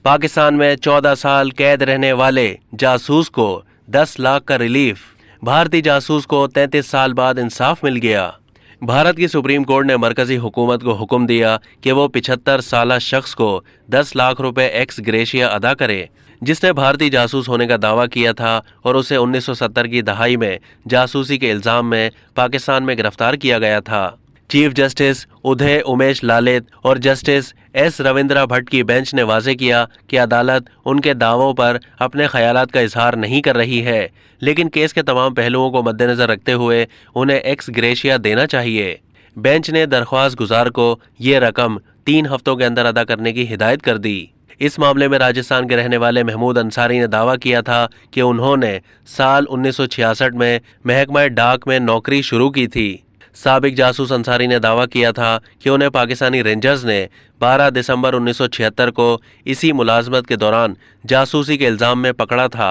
पाकिस्तान में 14 साल कैद रहने वाले जासूस को 10 लाख का रिलीफ। भारतीय जासूस को 33 साल बाद इंसाफ मिल गया। भारत की सुप्रीम कोर्ट ने मरकजी हुकूमत को हुक्म दिया कि वो 75 साला शख्स को 10 लाख रुपए एक्स ग्रेशिया अदा करे, जिसने भारतीय जासूस होने का दावा किया था और उसे 1970 की दहाई में जासूसी के इल्जाम में पाकिस्तान में गिरफ्तार किया गया था। चीफ जस्टिस उदय उमेश लालित और जस्टिस एस रविंद्रा भट्ट की बेंच ने वाजे किया कि अदालत उनके दावों पर अपने ख्यालात का इजहार नहीं कर रही है, लेकिन केस के तमाम पहलुओं को मद्देनजर रखते हुए उन्हें एक्स ग्रेशिया देना चाहिए। बेंच ने दरख्वास्त गुजार को ये रकम 3 हफ्तों के अंदर अदा करने की हिदायत कर दी। इस मामले में राजस्थान के रहने वाले महमूद अंसारी ने दावा किया था कि उन्होंने साल 1966 में महकमा डाक में नौकरी शुरू की थी। साबिक जासूस अंसारी ने दावा किया था कि उन्हें पाकिस्तानी रेंजर्स ने 12 दिसंबर 1976 को इसी मुलाजमत के दौरान जासूसी के इल्जाम में पकड़ा था।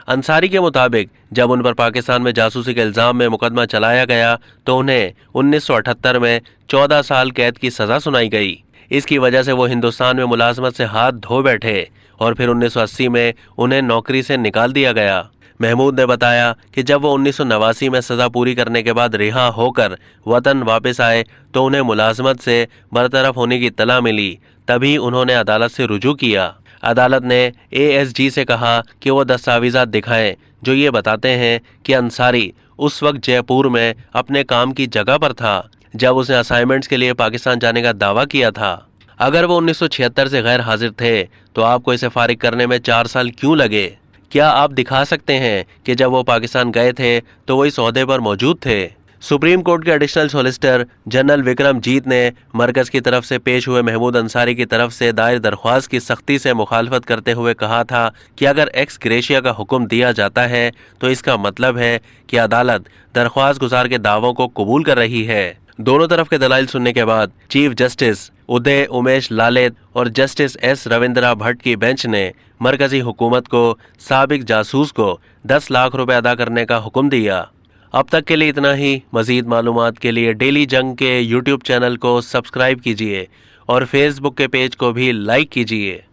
अंसारी के मुताबिक जब उन पर पाकिस्तान में जासूसी के इल्जाम में मुकदमा चलाया गया तो उन्हें 1978 में 14 साल कैद की सजा सुनाई गई। इसकी वजह से वो हिंदुस्तान में मुलाजमत से हाथ धो बैठे और फिर 1980 में उन्हें नौकरी से निकाल दिया गया। महमूद ने बताया कि जब वो 1989 में सजा पूरी करने के बाद रिहा होकर वतन वापस आए तो उन्हें मुलाजमत से बरतरफ होने की इत्तला मिली, तभी उन्होंने अदालत से रुजू किया। अदालत ने ASG से कहा कि वो दस्तावेजात दिखाएं जो ये बताते हैं कि अंसारी उस वक्त जयपुर में अपने काम की जगह पर था जब उसने असाइनमेंट्स के लिए पाकिस्तान जाने का दावा किया था। अगर वो 1976 से गैर हाजिर थे तो आपको इसे फारिग करने में 4 साल क्यों लगे? क्या आप दिखा सकते हैं कि जब वो पाकिस्तान गए थे तो वो इस ओहदे पर मौजूद थे? सुप्रीम कोर्ट के एडिशनल सॉलिसिटर जनरल विक्रम जीत ने मरकज की तरफ से पेश हुए महमूद अंसारी की तरफ से दायर दरख्वास्त की सख्ती से मुखालफत करते हुए कहा था कि अगर एक्स ग्रेशिया का हुक्म दिया जाता है तो इसका मतलब है कि अदालत दरख्वास्त गुजार के दावों को कबूल कर रही है। दोनों तरफ के दलाइल सुनने के बाद चीफ जस्टिस उदय उमेश लालित और जस्टिस एस रविंद्रा भट्ट की बेंच ने मरकजी हुकूमत को साबिक जासूस को 10 लाख रुपए अदा करने का हुक्म दिया। अब तक के लिए इतना ही। मजीद मालूमात के लिए डेली जंग के यूट्यूब चैनल को सब्सक्राइब कीजिए और फेसबुक के पेज को भी लाइक कीजिए।